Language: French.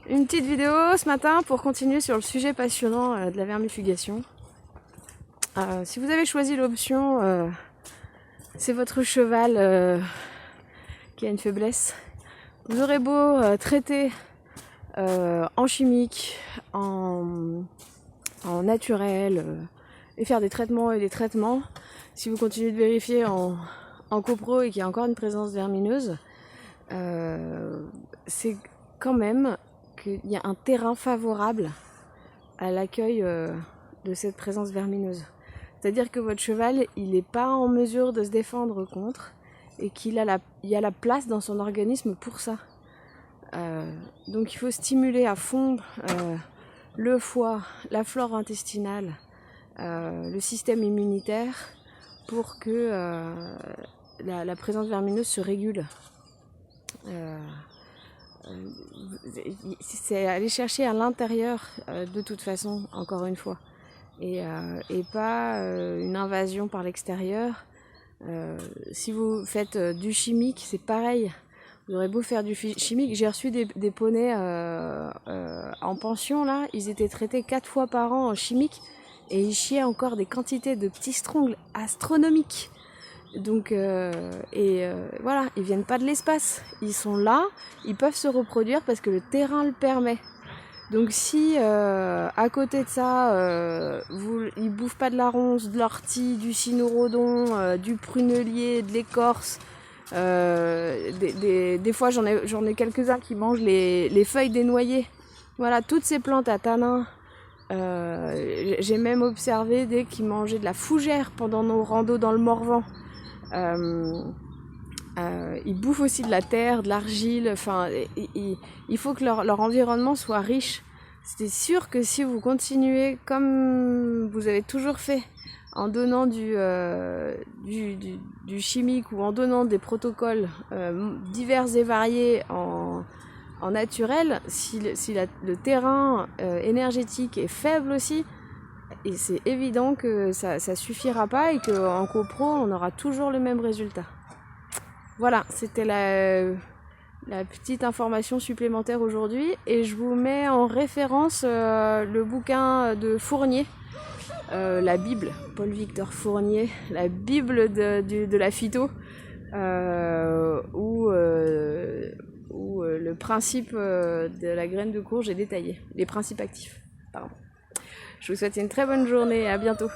Une petite vidéo ce matin pour continuer sur le sujet passionnant de la vermifugation. Si vous avez choisi l'option c'est votre cheval qui a une faiblesse, vous aurez beau traiter en chimique, en naturel et faire des traitements et des traitements, si vous continuez de vérifier en copro et qu'il y a encore une présence vermineuse, c'est quand même qu'il y a un terrain favorable à l'accueil de cette présence vermineuse. C'est-à-dire que votre cheval, il n'est pas en mesure de se défendre contre et qu'il a y a la place dans son organisme pour ça. Donc il faut stimuler à fond le foie, la flore intestinale, le système immunitaire pour que la présence vermineuse se régule. C'est aller chercher à l'intérieur de toute façon, encore une fois, et pas une invasion par l'extérieur. Si vous faites du chimique, c'est pareil. Vous aurez beau faire du chimique. J'ai reçu des poneys en pension là, ils étaient traités 4 fois par an en chimique et ils chiaient encore des quantités de petits strongles astronomiques. Donc voilà, ils viennent pas de l'espace, ils sont là, ils peuvent se reproduire parce que le terrain le permet. Donc si à côté de ça, ils bouffent pas de la ronce, de l'ortie, du cynorrhodon, du prunelier, de l'écorce, des fois j'en ai quelques-uns qui mangent les feuilles des noyers. Voilà, toutes ces plantes à tanins. J'ai même observé des qui mangeaient de la fougère pendant nos randos dans le Morvan. Ils bouffent aussi de la terre, de l'argile, enfin, il faut que leur environnement soit riche. C'est sûr que si vous continuez comme vous avez toujours fait, en donnant du chimique ou en donnant des protocoles divers et variés en naturel, si le terrain énergétique est faible aussi, et c'est évident que ça suffira pas et qu'en copro, on aura toujours le même résultat. Voilà, c'était la petite information supplémentaire aujourd'hui. Et je vous mets en référence le bouquin de Fournier, la Bible, Paul-Victor Fournier, la Bible de la phyto, où le principe de la graine de courge est détaillé, les principes actifs, pardon. Je vous souhaite une très bonne journée et à bientôt.